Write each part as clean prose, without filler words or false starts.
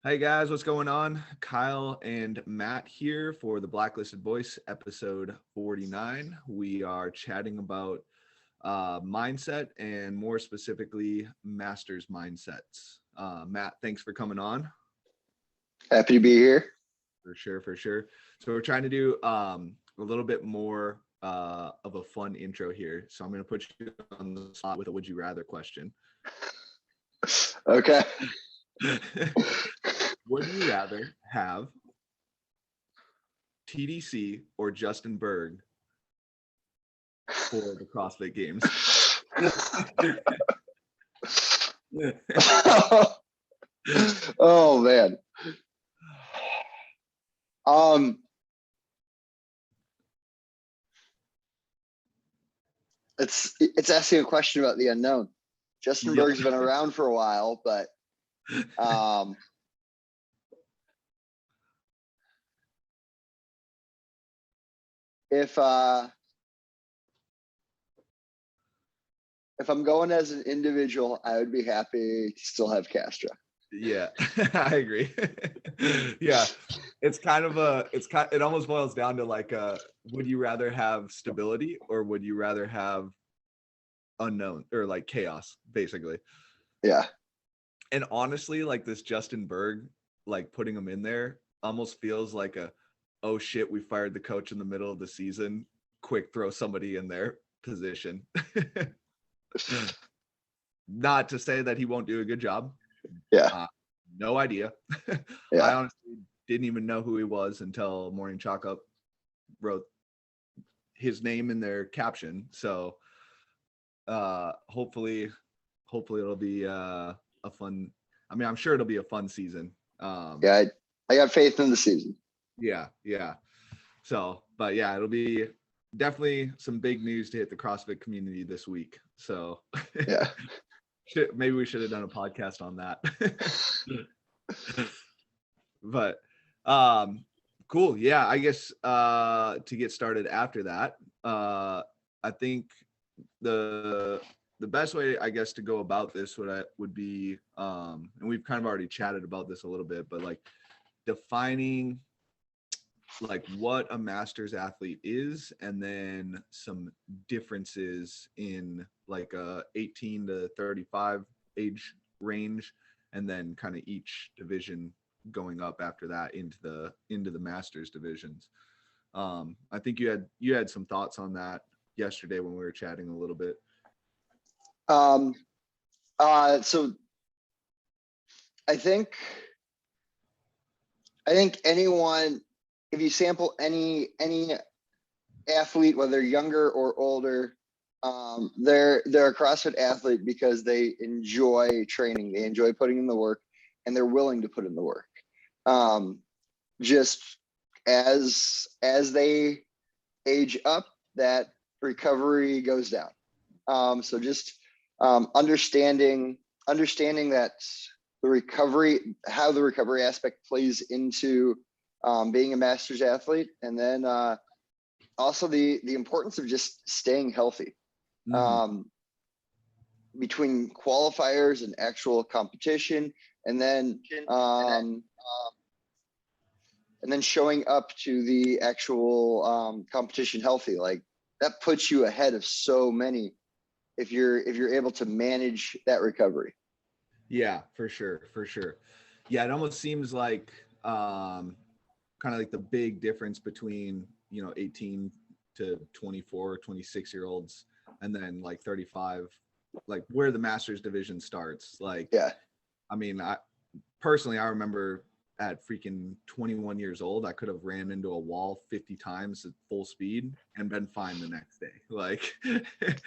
Hey guys, what's going on? Kyle and Matt here for the Blacklisted Voice, episode 49. We are chatting about mindset and more specifically, master's mindsets. Matt, thanks for coming on. Happy to be here. For sure, for sure. So we're trying to do a little bit more of a fun intro here. So I'm going to put you on the spot with a would you rather question. Okay. Would you rather have TDC or Justin Berg for the CrossFit Games? Oh man. Um it's asking a question about the unknown. Justin Yep. Berg's been around for a while, but if I'm going as an individual, I would be happy to still have Castro. Yeah, I agree. Yeah, it almost boils down to like, would you rather have stability or would you rather have unknown or like chaos, basically? Yeah. And honestly, like this Justin Berg, like putting him in there almost feels like oh shit, we fired the coach in the middle of the season. Quick, throw somebody in their position. Not to say that he won't do a good job. Yeah. No idea. Yeah. I honestly didn't even know who he was until Morning Chalk Up wrote his name in their caption. So hopefully it'll be a fun. I mean, I'm sure it'll be a fun season. Yeah, I got faith in the season. Yeah. So, but yeah, it'll be definitely some big news to hit the CrossFit community this week. So Yeah. maybe we should have done a podcast on that. But cool. Yeah, I guess to get started after that, I think the best way, I guess, to go about this would be and we've kind of already chatted about this a little bit, but like defining like what a master's athlete is, and then some differences in like 18 to 35 age range, and then kind of each division going up after that into the master's divisions. I think you had some thoughts on that yesterday when we were chatting a little bit. So I think anyone, if you sample any athlete, whether younger or older, they're a CrossFit athlete because they enjoy training, they enjoy putting in the work, and they're willing to put in the work. Just as they age up, that recovery goes down. So just understanding that the recovery, how the recovery aspect plays into being a master's athlete, and then also the importance of just staying healthy between qualifiers and actual competition, and then showing up to the actual competition healthy. Like that puts you ahead of so many if you're able to manage that recovery. Yeah, for sure. Yeah, it almost seems like kind of like the big difference between 18 to 24 26 year olds, and then like 35, like where the masters division starts. Like, Yeah. I mean, I personally, I remember at freaking 21 years old, I could have ran into a wall 50 times at full speed and been fine the next day. Like,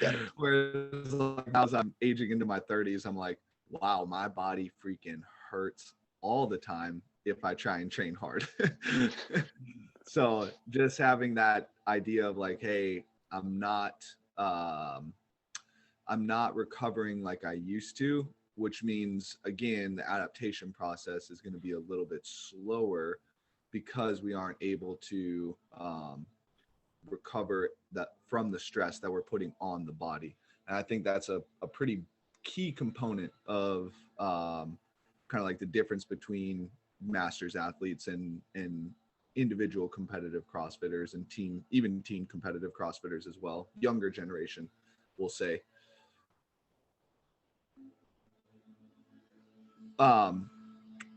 Yeah. whereas like, as I'm aging into my 30s, I'm like, wow, my body freaking hurts all the time if I try and train hard. So just having that idea of like, hey, I'm not recovering like I used to, which means again the adaptation process is going to be a little bit slower because we aren't able to recover that from the stress that we're putting on the body. And I think that's a pretty key component of kind of like the difference between masters athletes and individual competitive CrossFitters and even team competitive CrossFitters as well. Younger generation, we'll say.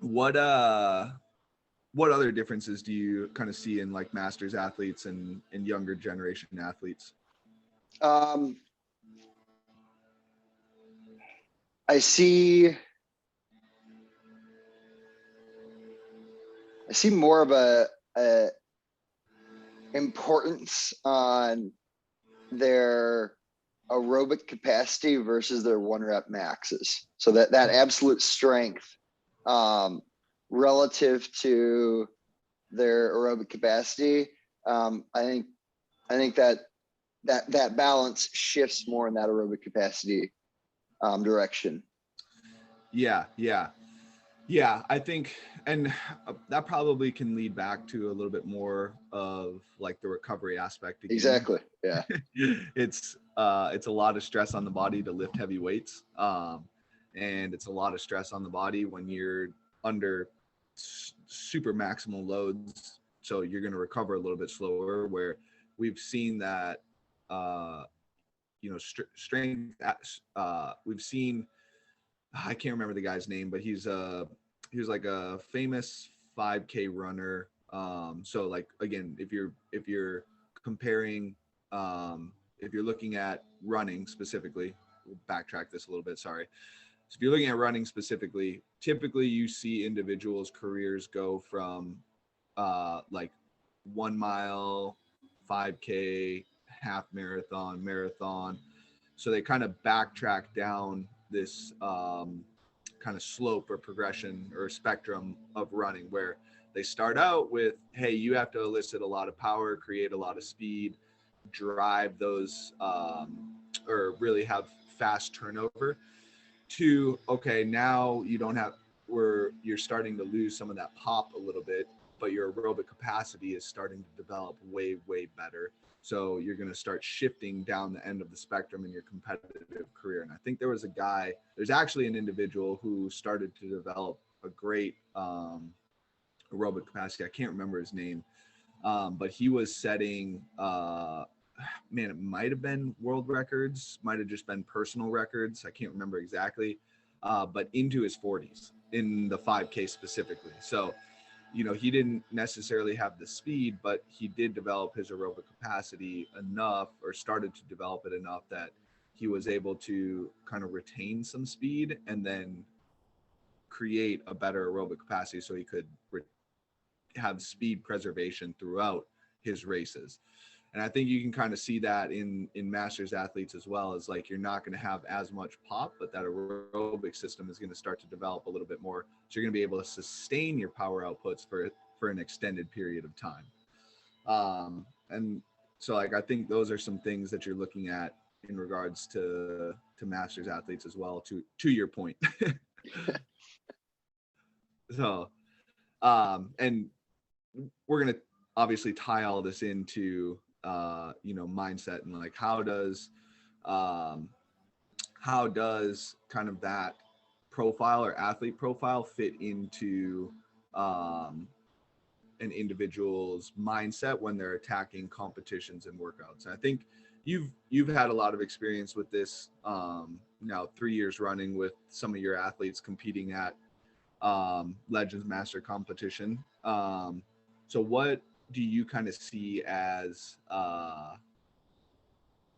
What other differences do you kind of see in like masters athletes and younger generation athletes? I see more of a importance on their aerobic capacity versus their 1-rep maxes. So that absolute strength relative to their aerobic capacity. I think that balance shifts more in that aerobic capacity direction. Yeah. I think, and that probably can lead back to a little bit more of like the recovery aspect again. Exactly. Yeah. It's a lot of stress on the body to lift heavy weights. And it's a lot of stress on the body when you're under super maximal loads. So you're going to recover a little bit slower, where we've seen that, strength, we've seen, I can't remember the guy's name, but he was like a famous 5K runner. So like, again, if you're comparing, if you're looking at running specifically, we'll backtrack this a little bit. Sorry. So if you're looking at running specifically, typically you see individuals' careers go from like 1 mile, 5K, half marathon, marathon. So they kind of backtrack down this kind of slope or progression or spectrum of running, where they start out with, hey, you have to elicit a lot of power, create a lot of speed, drive those, or really have fast turnover, to, okay, now you don't have, where you're starting to lose some of that pop a little bit, but your aerobic capacity is starting to develop way, way better. So you're going to start shifting down the end of the spectrum in your competitive career. And I think there's actually an individual who started to develop a great aerobic capacity. I can't remember his name, but he was setting, it might have been world records, might have just been personal records. I can't remember exactly, but into his 40s in the 5K specifically. So, he didn't necessarily have the speed, but he did develop his aerobic capacity enough, or started to develop it enough, that he was able to kind of retain some speed and then create a better aerobic capacity so he could have speed preservation throughout his races. And I think you can kind of see that in masters athletes as well, as like, you're not going to have as much pop, but that aerobic system is going to start to develop a little bit more. So you're going to be able to sustain your power outputs for an extended period of time. And so like, I think those are some things that you're looking at in regards to masters athletes as well, to your point. So, and we're going to obviously tie all this into, mindset, and like, how does kind of that profile or athlete profile fit into an individual's mindset when they're attacking competitions and workouts. And I think you've had a lot of experience with this, now 3 years running with some of your athletes competing at Legends Master competition. So what do you kind of see as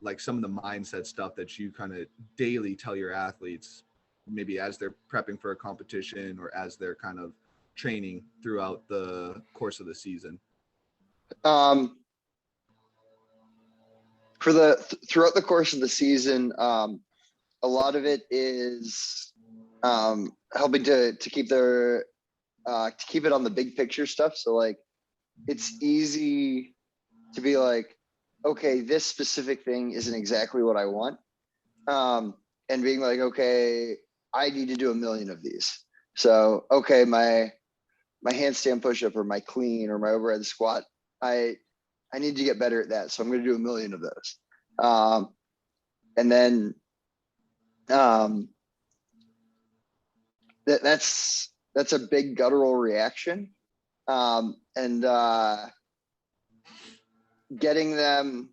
like some of the mindset stuff that you kind of daily tell your athletes, maybe as they're prepping for a competition or as they're kind of training throughout the course of the season? Throughout the course of the season, a lot of it is helping to keep to keep it on the big picture stuff. So like, it's easy to be like, okay, this specific thing isn't exactly what I want. And being like, okay, I need to do 1 million of these. So, okay, my handstand push-up or my clean or my overhead squat, I need to get better at that. So I'm going to do 1 million of those. And then that's that's a big guttural reaction. And getting them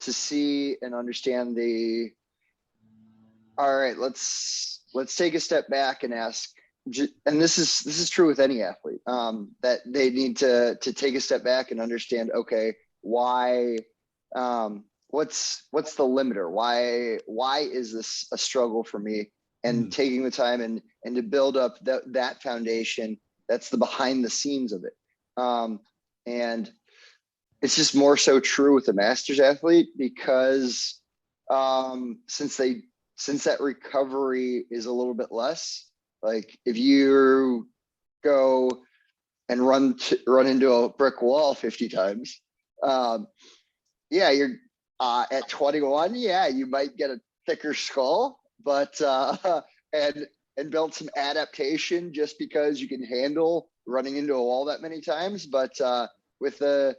to see and understand all right, let's take a step back and ask, and this is true with any athlete, that they need to take a step back and understand, okay, why, what's the limiter? Why is this a struggle for me? And taking the time and to build up that foundation, that's the behind the scenes of it. And it's just more so true with the masters athlete, because since that recovery is a little bit less, like if you go and run into a brick wall 50 times, yeah, you're at 21, yeah, you might get a thicker skull, but and build some adaptation just because you can handle running into a wall that many times. But with the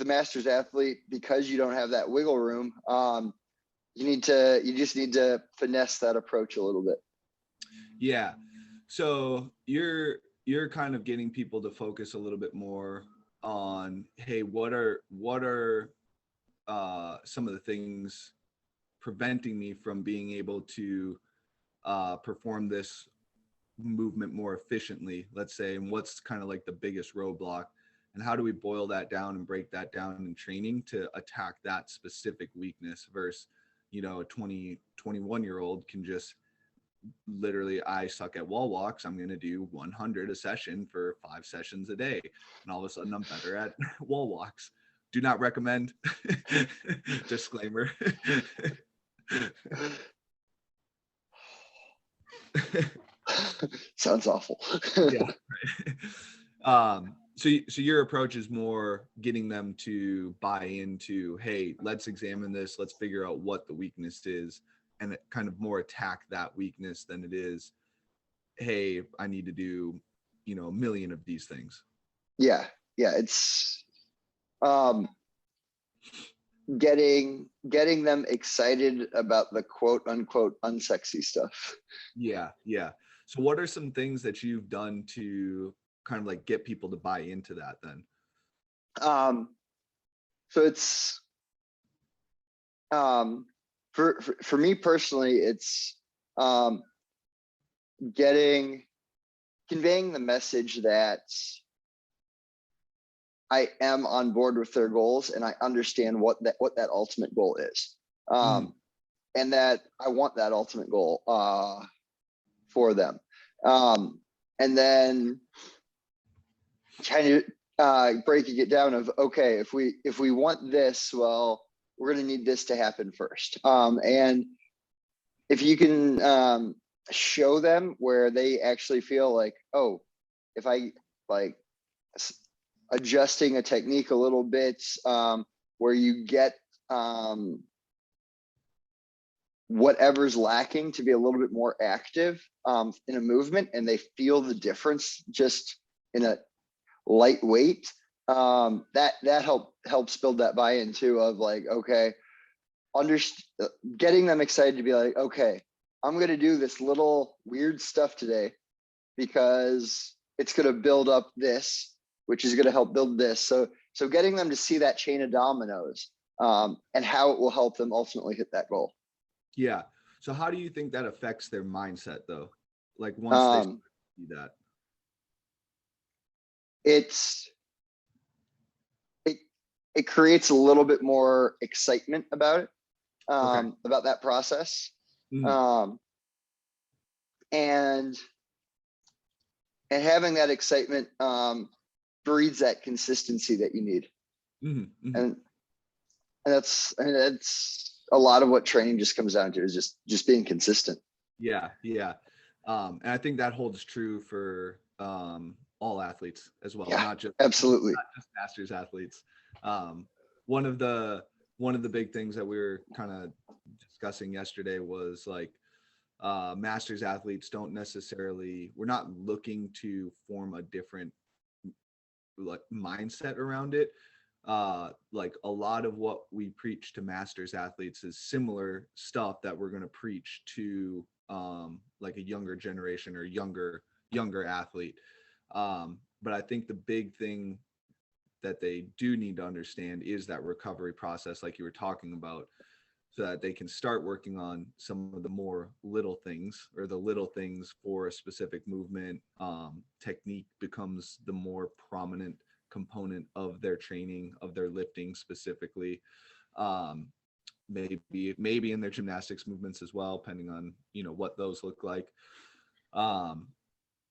masters athlete, because you don't have that wiggle room, you just need to finesse that approach a little bit. Yeah. So you're kind of getting people to focus a little bit more on, hey, what are some of the things preventing me from being able to perform this movement more efficiently, let's say, and what's kind of like the biggest roadblock, and how do we boil that down and break that down in training to attack that specific weakness versus, you know, a 21-year-old can just literally, I suck at wall walks, I'm going to do 100 a session for 5 sessions a day, and all of a sudden I'm better at wall walks. Do not recommend. Disclaimer. Sounds awful. Yeah. So your approach is more getting them to buy into, hey, let's examine this, let's figure out what the weakness is, and it kind of more attack that weakness than it is, hey, I need to do, you know, 1 million of these things. Yeah. It's getting them excited about the quote unquote unsexy stuff. Yeah. So what are some things that you've done to kind of like get people to buy into that then? So it's for me personally, it's conveying the message that I am on board with their goals and I understand what that ultimate goal is. And that I want that ultimate goal for them. And then kind of breaking it down of, okay, if we want this, well, we're going to need this to happen first. And if you can show them where they actually feel like, oh, if I like adjusting a technique a little bit, where you get whatever's lacking to be a little bit more active in a movement, and they feel the difference just in a lightweight, that helps build that buy-in too, of like, okay, getting them excited to be like, okay, I'm going to do this little weird stuff today because it's going to build up this, which is going to help build this. So getting them to see that chain of dominoes, and how it will help them ultimately hit that goal. Yeah. So how do you think that affects their mindset though? Like once they see that? It creates a little bit more excitement about it, Okay. about that process. Mhm. And having that excitement breeds that consistency that you need. And that's a lot of what training just comes down to, is just being consistent. Yeah. And I think that holds true for all athletes as well, Yeah, not just absolutely. masters athletes. One of the big things that we were kind of discussing yesterday was like, masters athletes don't necessarily, we're not looking to form a different like mindset around it. Like a lot of what we preach to masters athletes is similar stuff that we're going to preach to like like a younger generation or younger athlete. But I think the big thing that they do need to understand is that recovery process, like you were talking about, so that they can start working on some of the more little things, or the little things for a specific movement. Technique becomes the more prominent component of their training, of their lifting specifically. Um, maybe in their gymnastics movements as well, depending on, you know, what those look like. Um,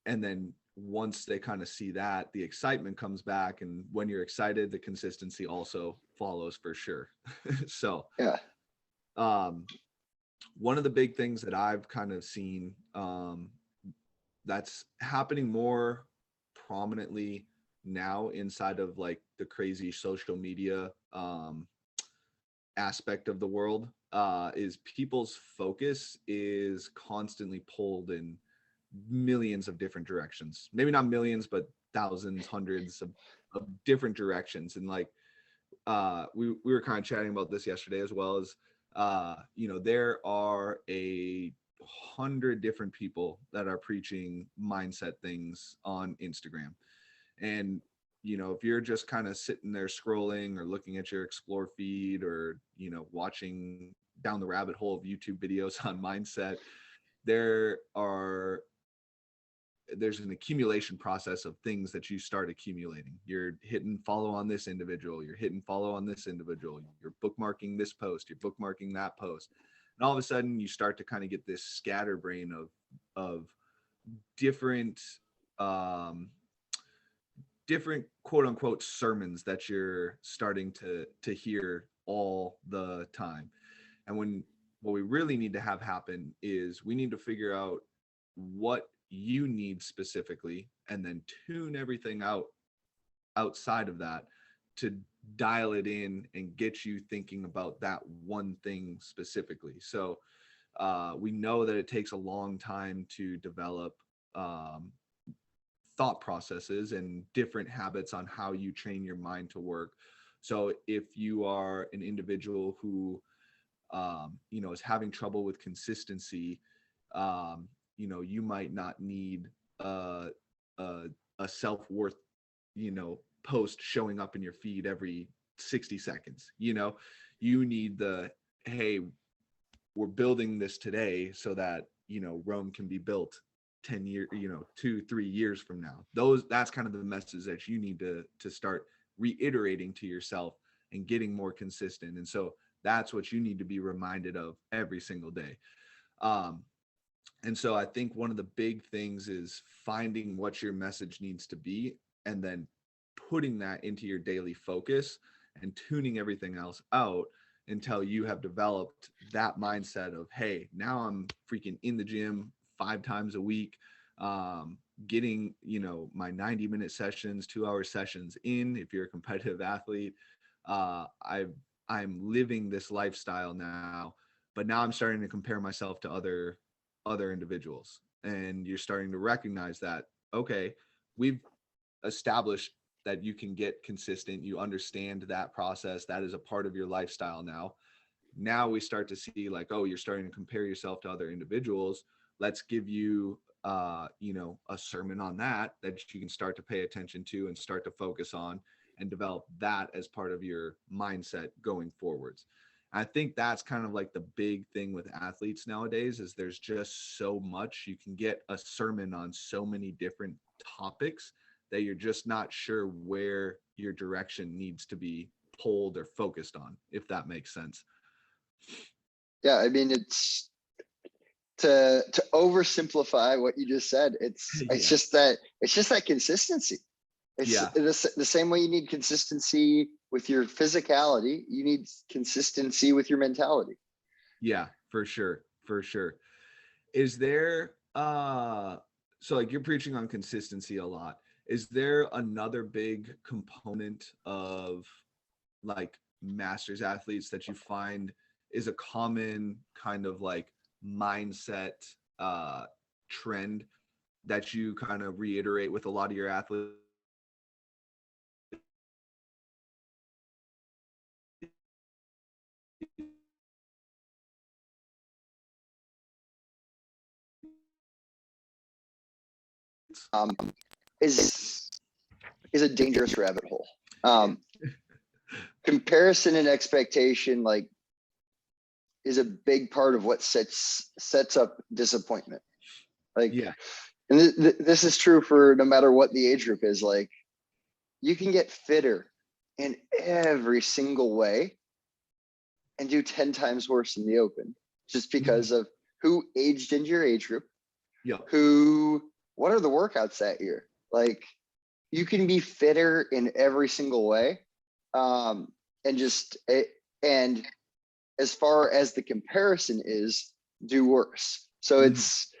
and then once they kind of see that, the excitement comes back, and when you're excited, the consistency also follows for sure. So Yeah. um, one of the big things that I've kind of seen, that's happening more prominently now inside of like the crazy social media aspect of the world, is people's focus is constantly pulled in millions of different directions. Maybe not millions, but thousands, hundreds of different directions. And like, we were kind of chatting about this yesterday as well, as you know, there are 100 different people that are preaching mindset things on Instagram. And you know, if you're just kind of sitting there scrolling or looking at your explore feed, or you know, watching down the rabbit hole of YouTube videos on mindset, there are there's an accumulation process of things that you start accumulating. You're hitting follow on this individual, you're hitting follow on this individual, you're bookmarking this post, you're bookmarking that post. And all of a sudden you start to kind of get this scatterbrain of different um different quote unquote sermons that you're starting to hear all the time. And when what we really need to have happen is we need to figure out what you need specifically, and then tune everything out outside of that to dial it in and get you thinking about that one thing specifically. So we know that it takes a long time to develop um, thought processes and different habits on how you train your mind to work. So if you are an individual who you know, is having trouble with consistency, you know, you might not need a, a self-worth, you know, post showing up in your feed every 60 seconds. You know, you need the, hey, we're building this today so that, you know, Rome can be built 10 years, you know, 2-3 years from now. That's kind of the message that you need to start reiterating to yourself and getting more consistent. And so that's what you need to be reminded of every single day. Um, and so I think one of the big things is finding what your message needs to be, and then putting that into your daily focus and tuning everything else out until you have developed that mindset of, hey, now I'm freaking in the gym 5 times a week, getting, you know, my 90-minute sessions, 2-hour sessions in. If you're a competitive athlete, I'm living this lifestyle now, but now I'm starting to compare myself to other individuals. And you're starting to recognize that, okay, we've established that you can get consistent. You understand that process. That is a part of your lifestyle now. Now we start to see like, oh, you're starting to compare yourself to other individuals. Let's give you, you know, a sermon on that you can start to pay attention to and start to focus on, and develop that as part of your mindset going forwards. I think that's kind of like the big thing with athletes nowadays, is there's just so much. You can get a sermon on so many different topics that you're just not sure where your direction needs to be pulled or focused on, if that makes sense. Yeah, I mean, it's to oversimplify what you just said. It's Yeah. just that consistency. It's Yeah. the same way you need consistency with your physicality, you need consistency with your mentality. Yeah, for sure. For sure. Is there so like you're preaching on consistency a lot. Is there another big component of like masters athletes that you find is a common kind of like mindset trend that you kind of reiterate with a lot of your athletes? athletes. Is a dangerous rabbit hole. Comparison and expectation, like, is a big part of what sets up disappointment. Like, Yeah. and this is true for no matter what the age group is. Like, you can get fitter in every single way and do 10 times worse in the open just because of who aged into your age group. Yeah. What are the workouts that year? Like, you can be fitter in every single way. And as far as the comparison is, do worse. So it's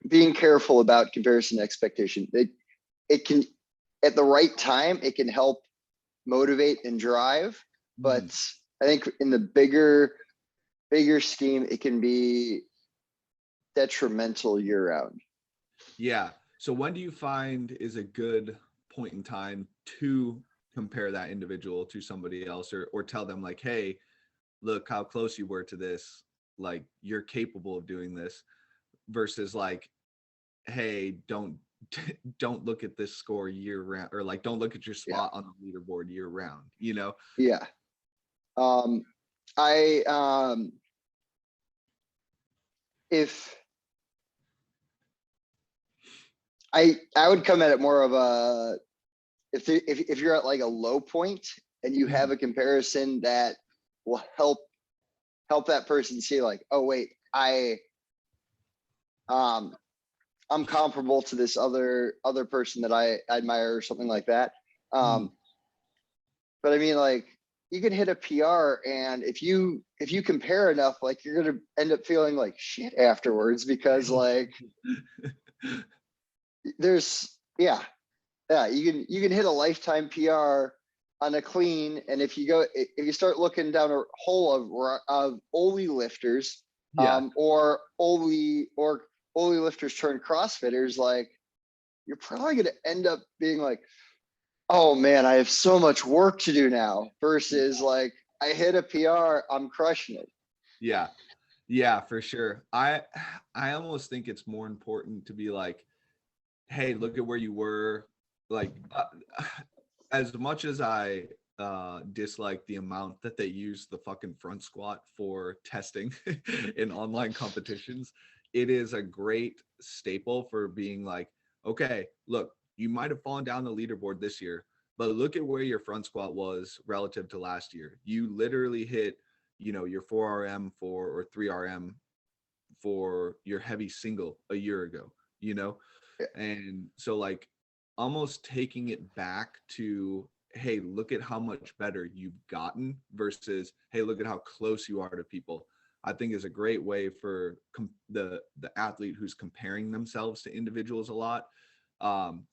being careful about comparison expectation. It can, at the right time, it can help motivate and drive, but I think in the bigger scheme, it can be detrimental year round. Yeah. So when do you find is a good point in time to compare that individual to somebody else, or tell them like, hey, look how close you were to this, like you're capable of doing this, versus like, hey, don't look at this score year round, or like don't look at your spot on the leaderboard year round, you know? Yeah. If I would come at it more of a, if you're at like a low point and you have a comparison that will help that person see like, oh wait, I'm comparable to this other person that I admire or something like that. But I mean, like, you can hit a PR, and if you compare enough, like, you're gonna end up feeling like shit afterwards, because like there's you can hit a lifetime PR on a clean, and if you start looking down a hole of only lifters, or only lifters turned CrossFitters, like, you're probably going to end up being like, oh man, I have so much work to do now, versus like, I hit a PR, I'm crushing it. Yeah, for sure. I almost think it's more important to be like, hey, look at where you were. Like, as much as I dislike the amount that they use the fucking front squat for testing in online competitions, it is a great staple for being like, okay, look, you might have fallen down the leaderboard this year, but look at where your front squat was relative to last year. You literally hit, your 4RM or 3RM for your heavy single a year ago, And so, like, almost taking it back to, hey, look at how much better you've gotten, versus, hey, look at how close you are to people, I think is a great way for the athlete who's comparing themselves to individuals a lot,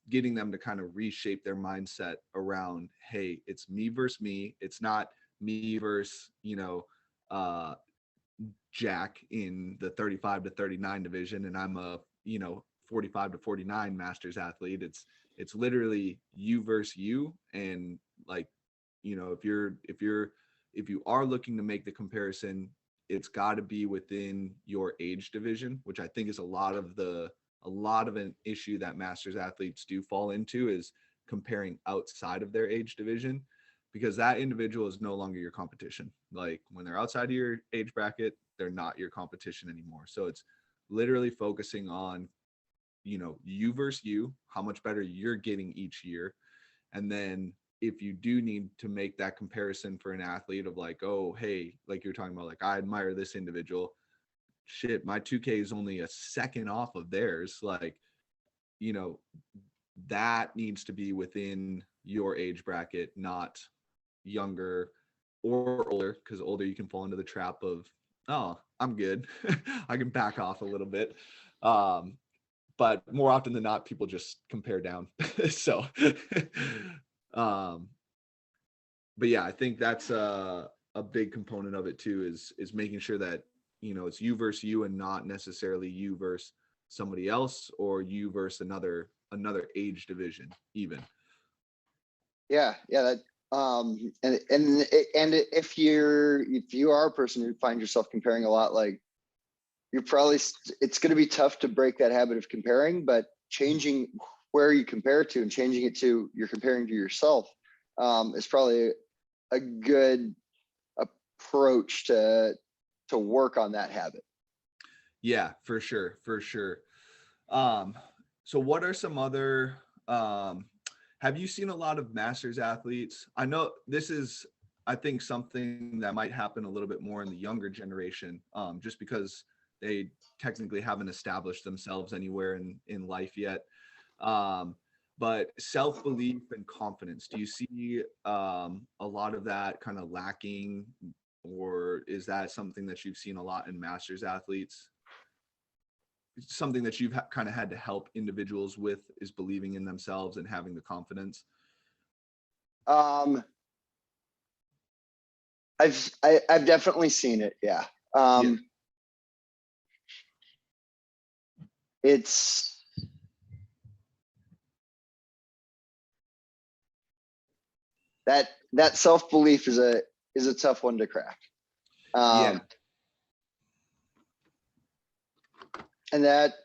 getting them to kind of reshape their mindset around, hey, it's me versus me. It's not me versus, Jack in the 35 to 39 division, and I'm a, 45 to 49 masters athlete. It's literally you versus you. And like, if you are looking to make the comparison, it's got to be within your age division, which I think is a lot of an issue that masters athletes do fall into, is comparing outside of their age division, because that individual is no longer your competition. Like, when they're outside of your age bracket, they're not your competition anymore. So it's literally focusing on, you versus you, how much better you're getting each year. And then if you do need to make that comparison for an athlete of like, oh, hey, like you're talking about, like, I admire this individual, shit, my 2K is only a second off of theirs. Like, that needs to be within your age bracket, not younger or older, because older you can fall into the trap of, oh, I'm good. I can back off a little bit. But more often than not, people just compare down. So, but yeah, I think that's a big component of it too, is making sure that, it's you versus you, and not necessarily you versus somebody else, or you versus another age division even. Yeah. That, and if you are a person who finds yourself comparing a lot, like, it's going to be tough to break that habit of comparing, but changing where you compare to and changing it to you're comparing to yourself is probably a good approach to work on that habit. Yeah, for sure. So what are some other, have you seen a lot of masters athletes? I know this is, I think, something that might happen a little bit more in the younger generation, just because they technically haven't established themselves anywhere in life yet. But self-belief and confidence, do you see a lot of that kind of lacking, or is that something that you've seen a lot in masters athletes? Something that you've kind of had to help individuals with is believing in themselves and having the confidence? I've definitely seen it. Yeah. Yeah. It's that self-belief is a tough one to crack. Yeah. And that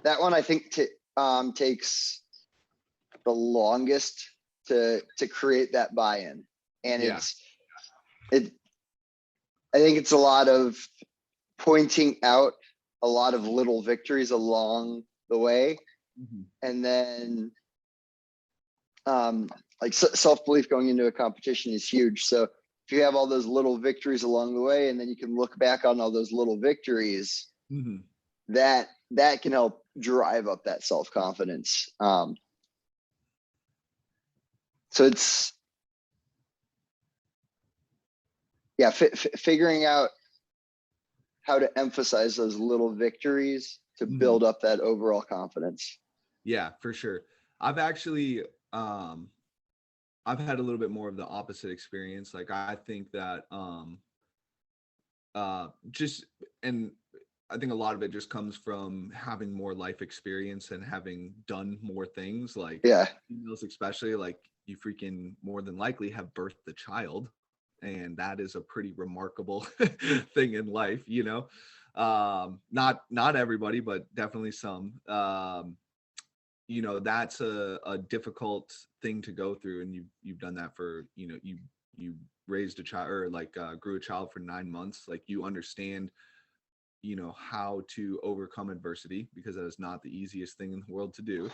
one I think takes the longest to create that buy-in. And Yeah. I think it's a lot of pointing out a lot of little victories along the way. Mm-hmm. And then like self-belief going into a competition is huge. So if you have all those little victories along the way, and then you can look back on all those little victories, Mm-hmm. that can help drive up that self-confidence. So it's, yeah, figuring out how to emphasize those little victories to Mm-hmm. build up that overall confidence. Yeah, for sure. I've actually, I've had a little bit more of the opposite experience. Like, I think that, just, and I think a lot of it just comes from having more life experience and having done more things. Like, Yeah. females especially, like, you freaking more than likely have birthed a child, and that is a pretty remarkable thing in life, you know. Not everybody, but definitely some. You know, that's a difficult thing to go through, and you've done that for, you know, you raised a child, or like grew a child for 9 months. Like, you understand, you know, how to overcome adversity, because that is not the easiest thing in the world to do.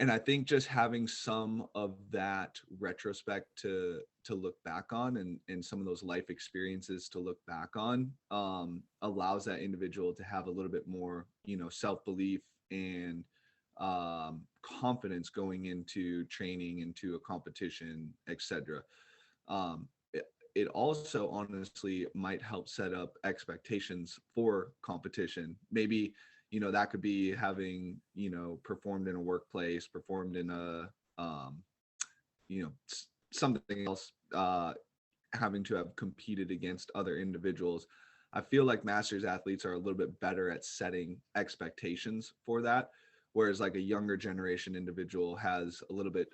And I think just having some of that retrospect to look back on, and some of those life experiences to look back on, allows that individual to have a little bit more, you know, self-belief and confidence going into training, into a competition, etc. It also honestly might help set up expectations for competition. Maybe, you know, that could be having, you know, performed in a workplace, performed in a, you know, something else, having to have competed against other individuals. I feel like masters athletes are a little bit better at setting expectations for that, whereas like a younger generation individual has a little bit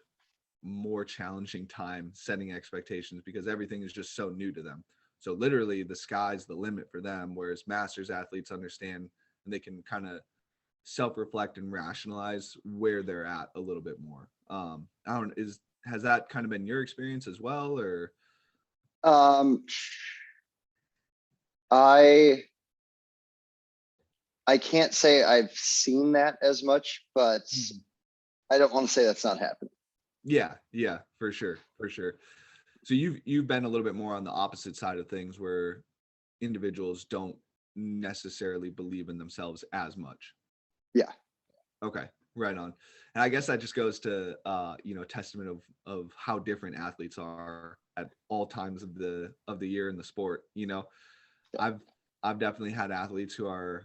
more challenging time setting expectations, because everything is just so new to them. So literally the sky's the limit for them, whereas masters athletes understand, and they can kind of self-reflect and rationalize where they're at a little bit more. I don't, has that kind of been your experience as well, or? I can't say I've seen that as much, but I don't want to say that's not happening. Yeah, for sure. So you've been a little bit more on the opposite side of things, where individuals don't necessarily believe in themselves as much. Yeah. Okay, right on. And I guess that just goes to you know, testament of how different athletes are at all times of the year in the sport. You know, I've definitely had athletes who are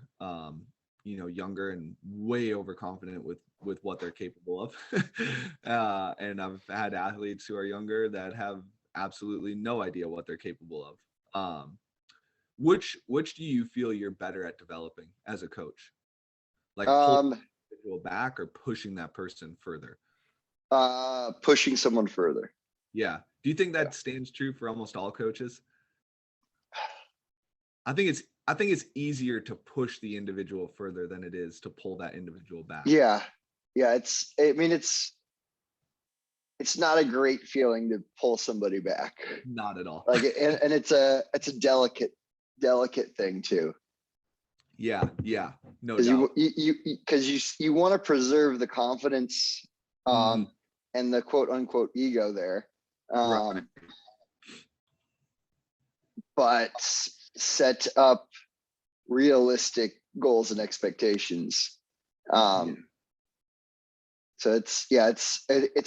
you know, younger and way overconfident with what they're capable of. And I've had athletes who are younger that have absolutely no idea what they're capable of. Which do you feel you're better at developing as a coach? Like holding the individual back, or pushing that person further? Pushing someone further. Yeah. Do you think that stands true for almost all coaches? I think it's easier to push the individual further than it is to pull that individual back. Yeah. Yeah. It's not a great feeling to pull somebody back. Not at all. Like, and it's a delicate thing too. Yeah. No Because doubt. you want to preserve the confidence, Mhm. and the quote unquote ego there. Right. But set up realistic goals and expectations. So it's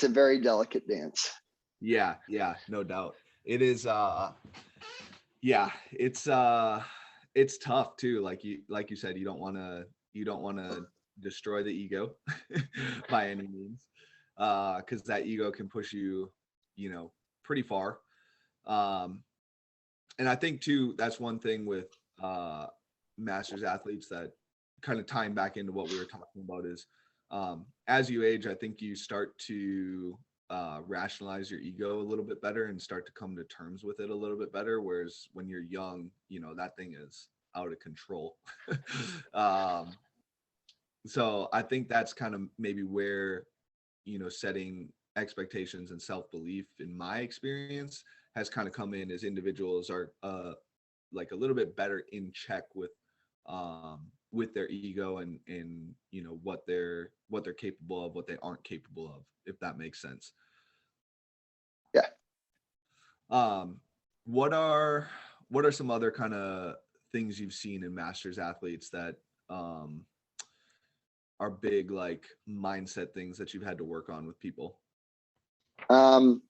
a very delicate dance. Yeah, no doubt. It is yeah, it's tough too. Like you said, you don't want to destroy the ego by any means. Cuz that ego can push you, pretty far. Um and I think too that's one thing with masters athletes that kind of tying back into what we were talking about is as you age, I think you start to rationalize your ego a little bit better and start to come to terms with it a little bit better. Whereas when you're young, that thing is out of control. um, so I think that's kind of maybe where, setting expectations and self-belief in my experience has kind of come in as individuals are like a little bit better in check with their ego and what they're capable of, what they aren't capable of, if that makes sense. Yeah. um what are some other kind of things you've seen in masters athletes that are big like mindset things that you've had to work on with people? Um,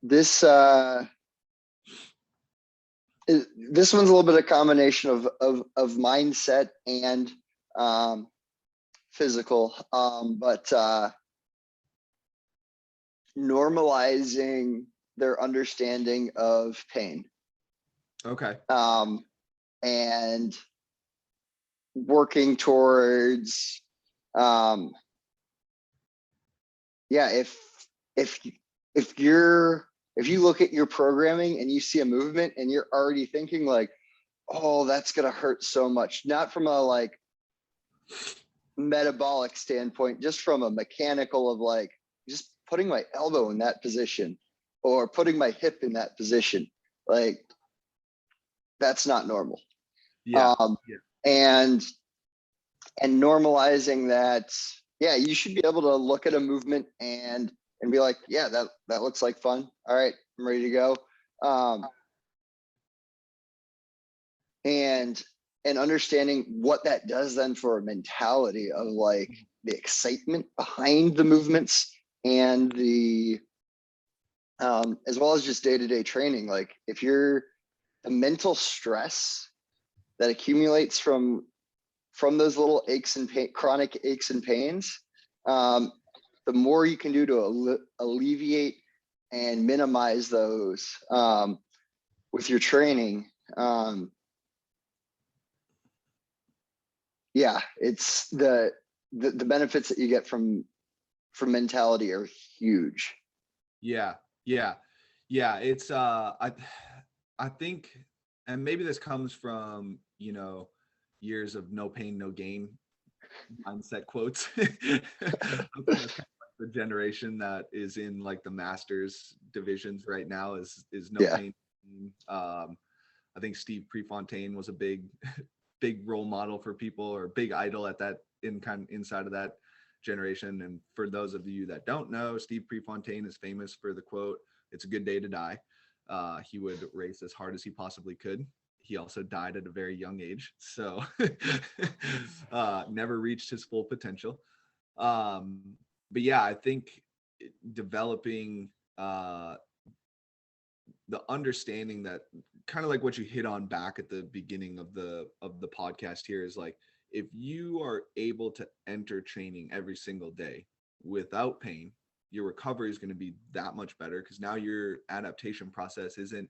this this one's a little bit of combination of mindset and physical, but normalizing their understanding of pain, Okay. and working towards, yeah, if if you look at your programming and you see a movement and you're already thinking like, oh, that's gonna hurt so much, not from a like metabolic standpoint, just from a mechanical of like just putting my elbow in that position or putting my hip in that position, like that's not normal. Yeah. Yeah. And normalizing that, yeah, you should be able to look at a movement and be like, yeah, that looks like fun. All right, I'm ready to go. And understanding what that does then for a mentality of like the excitement behind the movements and the as well as just day-to-day training. Like if you're the mental stress that accumulates from those little aches and chronic aches and pains, the more you can do to alleviate and minimize those with your training. Yeah, it's the benefits that you get from mentality are huge. Yeah. It's I think, and maybe this comes from years of no pain no gain mindset quotes. I think that's kind of like the generation that is in like the masters divisions right now is no Yeah. pain. I think Steve Prefontaine was a big role model for people, or big idol at that inside of that generation. And for those of you that don't know, Steve Prefontaine is famous for the quote, "It's a good day to die." He would race as hard as he possibly could. He also died at a very young age, so never reached his full potential. But yeah, I think developing the understanding that, kind of like what you hit on back at the beginning of the podcast here, is like, if you are able to enter training every single day without pain, your recovery is going to be that much better, because now your adaptation process isn't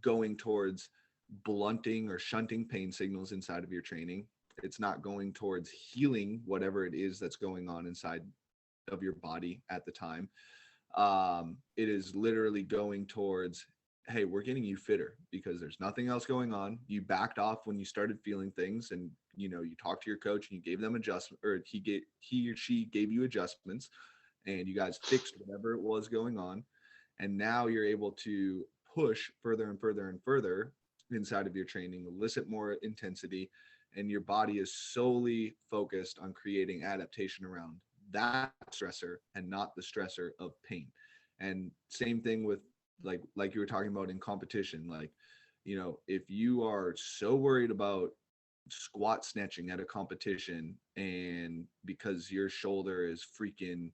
going towards blunting or shunting pain signals inside of your training. It's not going towards healing whatever it is that's going on inside of your body at the time. It is literally going towards, hey, we're getting you fitter because there's nothing else going on. You backed off when you started feeling things, and you talked to your coach and you gave them adjustment, or he or she gave you adjustments, and you guys fixed whatever it was going on. And now you're able to push further and further and further inside of your training, elicit more intensity, and your body is solely focused on creating adaptation around that stressor and not the stressor of pain. And same thing with like you were talking about in competition. Like, if you are so worried about squat snatching at a competition, and because your shoulder is freaking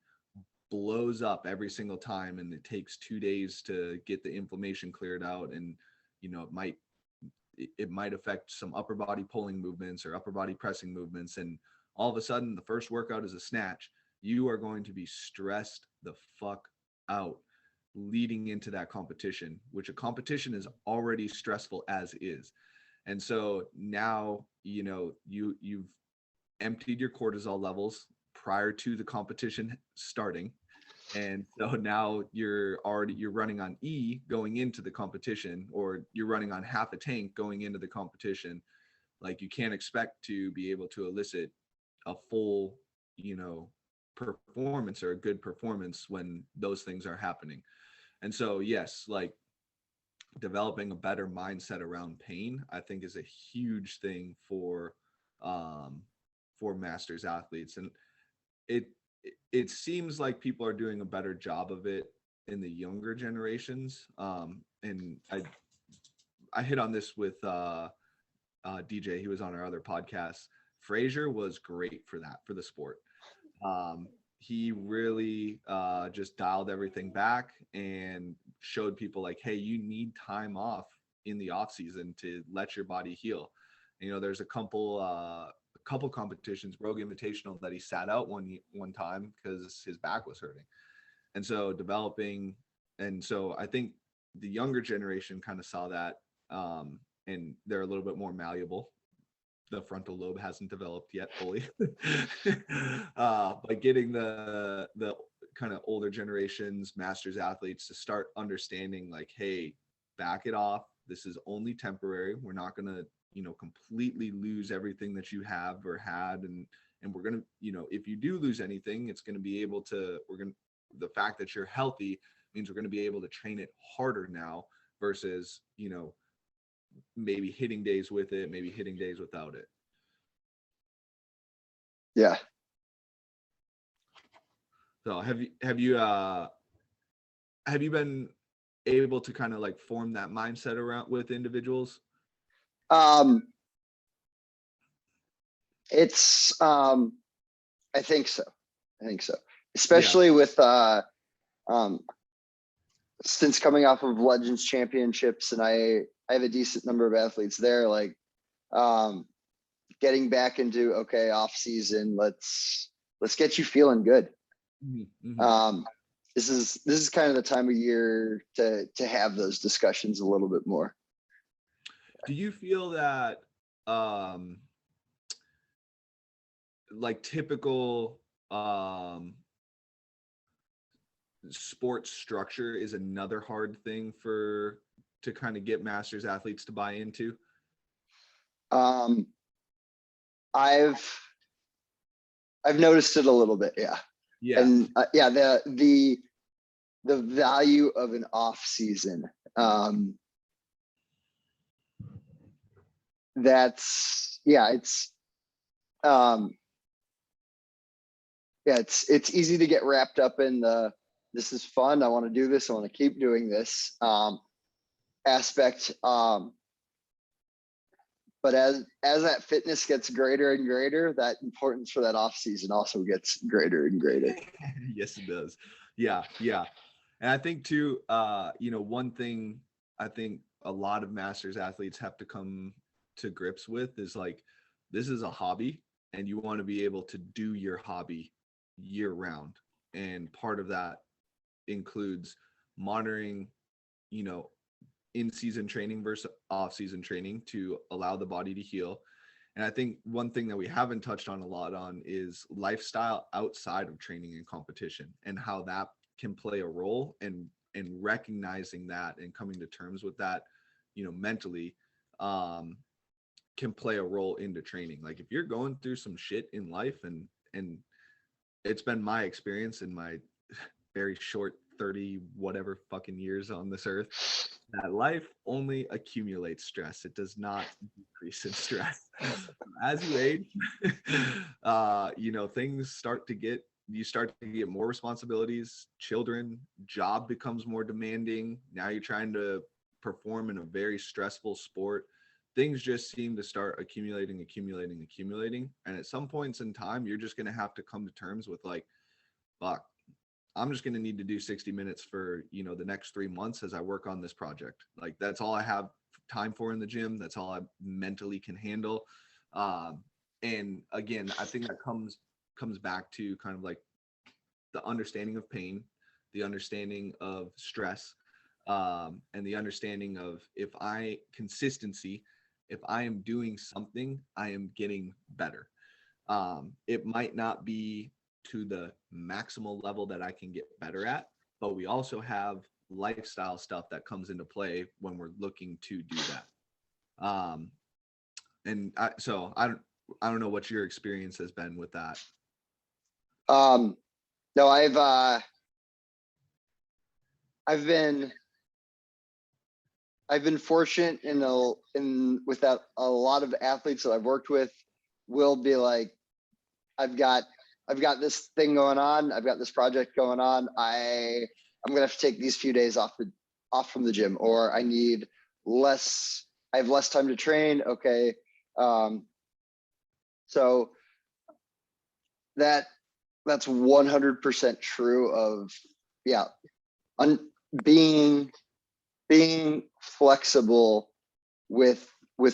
blows up every single time and it takes 2 days to get the inflammation cleared out, and it might affect some upper body pulling movements or upper body pressing movements, and all of a sudden the first workout is a snatch, you are going to be stressed the fuck out leading into that competition, which a competition is already stressful as is. And so now you've emptied your cortisol levels prior to the competition starting. And so now you're running on E going into the competition, or you're running on half a tank going into the competition. Like, you can't expect to be able to elicit a full, performance or a good performance when those things are happening. And so, yes, like, developing a better mindset around pain, I think, is a huge thing for masters athletes. And it seems like people are doing a better job of it in the younger generations. And I hit on this with DJ. He was on our other podcast. Frazier was great for that, for the sport. He really just dialed everything back and showed people like, hey, you need time off in the off season to let your body heal. There's a couple competitions, Rogue Invitational, that he sat out one time because his back was hurting. And so I think the younger generation kind of saw that, and they're a little bit more malleable. The frontal lobe hasn't developed yet fully. But getting the kind of older generations, masters athletes, to start understanding like, hey, back it off. This is only temporary. We're not going to, completely lose everything that you have or had. And we're going to, if you do lose anything, it's going to be able to, the fact that you're healthy means we're going to be able to train it harder now versus, maybe hitting days with it, maybe hitting days without it. Yeah. So have you been able to kind of like form that mindset around with individuals? It's I think so. Especially with since coming off of Legends Championships, and I have a decent number of athletes there, like getting back into, okay, off season, let's get you feeling good. Mm-hmm. This is kind of the time of year to have those discussions a little bit more. Do you feel that like typical sports structure is another hard thing to kind of get masters athletes to buy into? I've noticed it a little bit. Yeah. And the value of an off season, it's easy to get wrapped up in this is fun, I want to do this, I want to keep doing this aspect. But as that fitness gets greater and greater, that importance for that off season also gets greater and greater. Yes, it does. Yeah. And I think too, one thing I think a lot of masters athletes have to come to grips with is like, this is a hobby, and you want to be able to do your hobby year round. And part of that includes monitoring, in-season training versus off-season training to allow the body to heal. And I think one thing that we haven't touched on a lot on is lifestyle outside of training and competition, and how that can play a role, and recognizing that and coming to terms with that, mentally, can play a role into training. Like if you're going through some shit in life, and it's been my experience in my very short 30 whatever fucking years on this earth, that life only accumulates stress. It does not decrease in stress. As you age, things you start to get more responsibilities, children, job becomes more demanding. Now you're trying to perform in a very stressful sport. Things just seem to start accumulating. And at some points in time, you're just going to have to come to terms with like, fuck, I'm just going to need to do 60 minutes for, the next 3 months as I work on this project. Like that's all I have time for in the gym. That's all I mentally can handle. And again, I think that comes back to kind of like the understanding of pain, the understanding of stress, and the understanding of consistency. If I am doing something, I am getting better. It might not be to the maximal level that I can get better at, but we also have lifestyle stuff that comes into play when we're looking to do that. So I don't know what your experience has been with that. No, I've been fortunate with that. A lot of athletes that I've worked with will be like, I've got this thing going on. I've got this project going on. I'm gonna have to take these few days off from the gym, or I have less time to train. Okay. So that's 100% true of, yeah. Being flexible with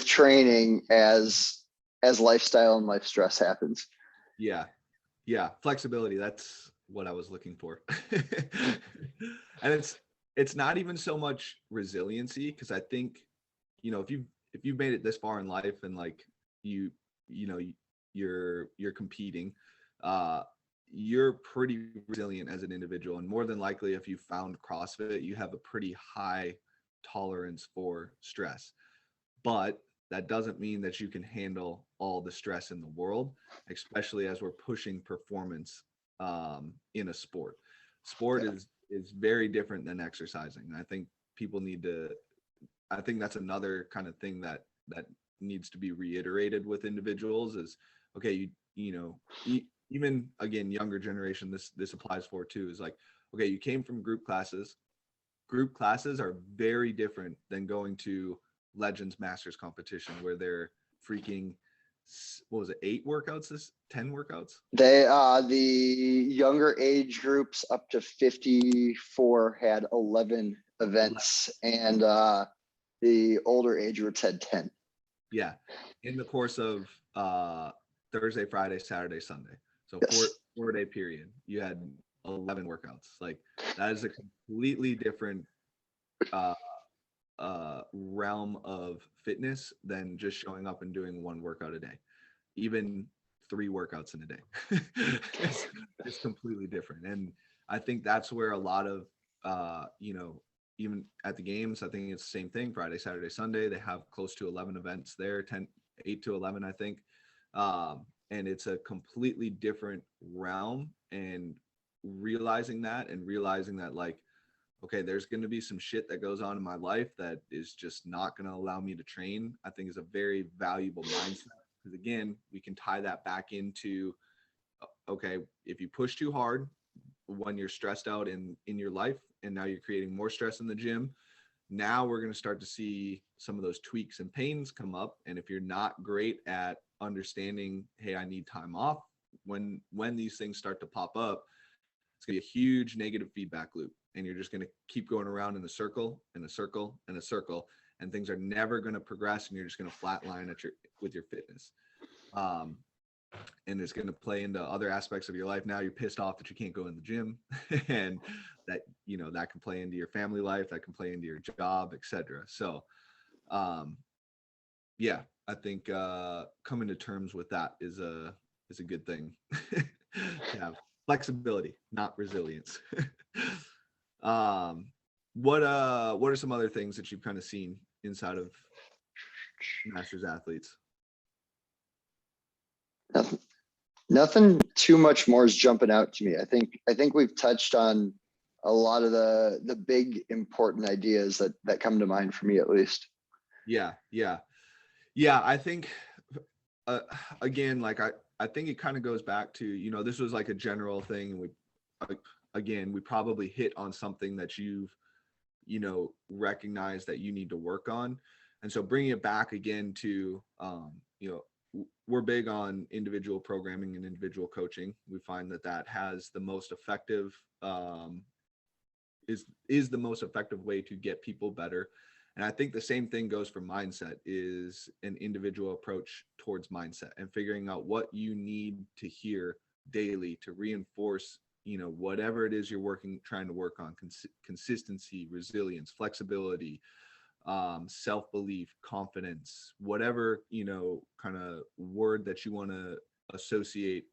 training as lifestyle and life stress happens. Yeah, flexibility, that's what I was looking for. And it's not even so much resiliency, because I think, if you've made it this far in life and like you're competing, you're pretty resilient as an individual. And more than likely, if you found CrossFit, you have a pretty high tolerance for stress. But that doesn't mean that you can handle all the stress in the world, especially as we're pushing performance in a sport. Sport is very different than exercising. I think I think that's another kind of thing that needs to be reiterated with individuals is, okay, even again, younger generation, this applies for too, is like, okay, you came from group classes. Group classes are very different than going to Legends Masters competition where they're freaking, what was it, 8 workouts, 10 workouts? The younger age groups up to 54 had 11 events, and the older age groups had 10. Yeah, in the course of Thursday, Friday, Saturday, Sunday. So yes. 4-day period, you had 11 workouts. Like that is a completely different realm of fitness than just showing up and doing 1 workout a day. Even 3 workouts in a day. it's completely different. And I think that's where a lot of even at the games, I think it's the same thing. Friday, Saturday, Sunday, they have close to 11 events there, 8 to 11, I think. And it's a completely different realm, and realizing that like, okay, there's going to be some shit that goes on in my life that is just not going to allow me to train, I think is a very valuable mindset. Because again, we can tie that back into, okay, if you push too hard when you're stressed out in your life, and now you're creating more stress in the gym, now we're going to start to see some of those tweaks and pains come up. And if you're not great at understanding, hey, I need time off, when these things start to pop up, it's going to be a huge negative feedback loop. And you're just going to keep going around in a circle and a circle and a circle, and things are never going to progress, and you're just going to flatline with your fitness. And it's going to play into other aspects of your life. Now you're pissed off that you can't go in the gym, and that, that can play into your family life, that can play into your job, etc. So, yeah, I think coming to terms with that is a good thing to have. Flexibility, not resilience. What are some other things that you've kind of seen inside of Masters athletes? Nothing too much more is jumping out to me. I think we've touched on a lot of the big important ideas that come to mind for me, at least. Yeah. I think again, like I think it kind of goes back to, you know, this was like a general thing, and we probably hit on something that you've, you know, recognized that you need to work on. And so bringing it back again to, you know, we're big on individual programming and individual coaching. We find that has the most effective, is the most effective way to get people better. And I think the same thing goes for mindset, is an individual approach towards mindset and figuring out what you need to hear daily to reinforce, you know, whatever it is you're trying to work on: consistency, resilience, flexibility, self-belief, confidence, whatever, you know, kind of word that you want to associate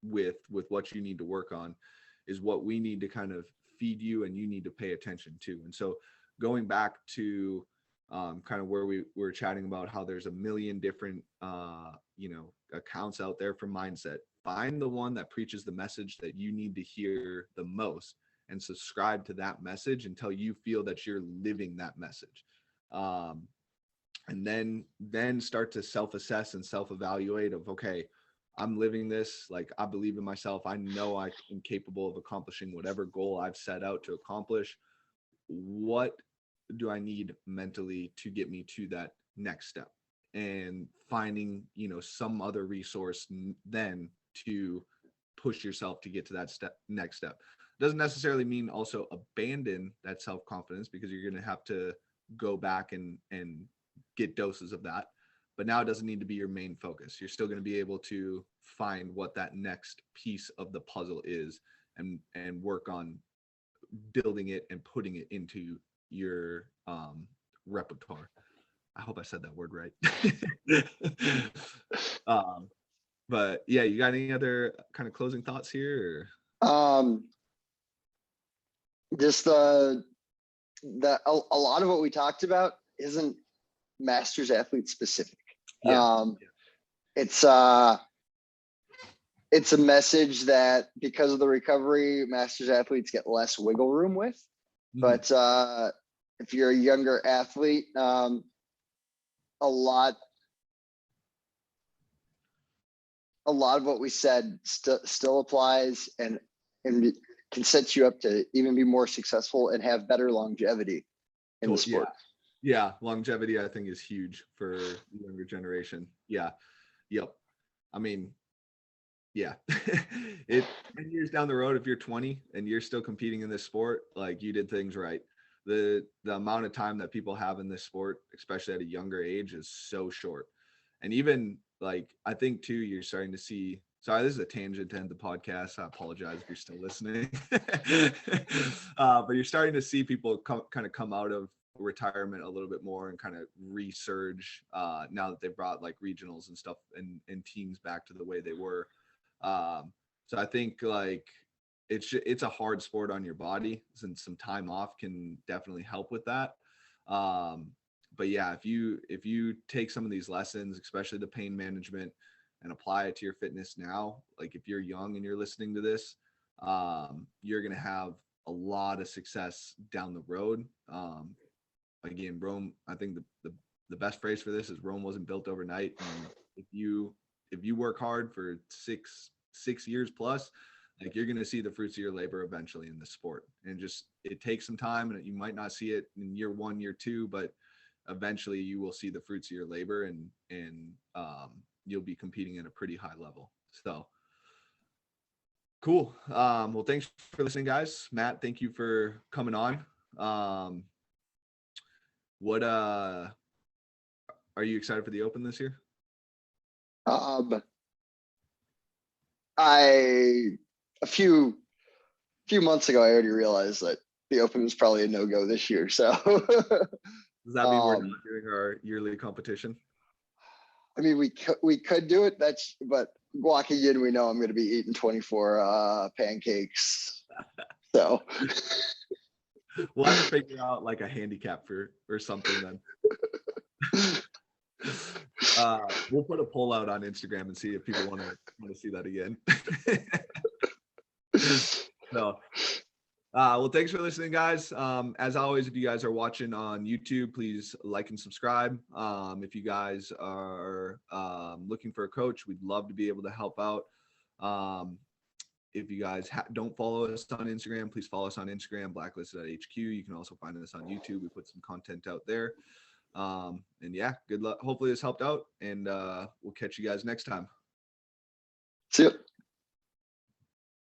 with what you need to work on, is what we need to kind of feed you, and you need to pay attention to. And so going back to kind of where we were chatting about how there's a million different you know, accounts out there for mindset, find the one that preaches the message that you need to hear the most, and subscribe to that message until you feel that you're living that message. And then start to self-assess and self-evaluate of, okay, I'm living this, like I believe in myself, I know I am capable of accomplishing whatever goal I've set out to accomplish. What do I need mentally to get me to that next step? And finding, you know, some other resource then to push yourself to get to that next step. Doesn't necessarily mean also abandon that self-confidence, because you're going to have to go back and get doses of that. But now it doesn't need to be your main focus. You're still going to be able to find what that next piece of the puzzle is, and work on building it and putting it into your repertoire. I hope I said that word right. But yeah, you got any other kind of closing thoughts here, or? Just a lot of what we talked about isn't Masters athlete specific. It's a message that, because of the recovery, Masters athletes get less wiggle room with. But if you're a younger athlete, a lot of what we said still applies, and can set you up to even be more successful and have better longevity in the sport. Yeah, longevity I think is huge for the younger generation. Yeah. Yep. I mean, yeah. 10 years down the road, if you're 20 and you're still competing in this sport, like, you did things right. The amount of time that people have in this sport, especially at a younger age, is so short. And even, like, I think too, you're starting to see, sorry, this is a tangent to end the podcast, I apologize if you're still listening. But you're starting to see people kind of come out of retirement a little bit more and kind of resurge now that they've brought like regionals and stuff and teams back to the way they were. So I think, like, it's a hard sport on your body, and some time off can definitely help with that. But yeah, if you take some of these lessons, especially the pain management, and apply it to your fitness now, like if you're young and you're listening to this, you're going to have a lot of success down the road. Again, Rome, I think the best phrase for this is Rome wasn't built overnight. And if you work hard for six years plus, like, you're going to see the fruits of your labor eventually in the sport. And just, it takes some time, and you might not see it in year 1, year 2, but eventually you will see the fruits of your labor, and you'll be competing at a pretty high level. So cool. Well, thanks for listening, guys. Matt, thank you for coming on. What are you excited for the Open this year? A few months ago, I already realized that the Open was probably a no-go this year. So does that mean we're not doing our yearly competition? I mean, we could do it. But walking in, we know I'm going to be eating 24 pancakes. So We'll have to figure out like a handicap or something then. We'll put a poll out on Instagram and see if people want to see that again. So, well, thanks for listening, guys. As always, if you guys are watching on YouTube, please like and subscribe. If you guys are looking for a coach, we'd love to be able to help out. If you guys don't follow us on Instagram, please follow us on Instagram, Blacklisted at HQ. You can also find us on YouTube. We put some content out there. And yeah, good luck. Hopefully this helped out, and we'll catch you guys next time. See you.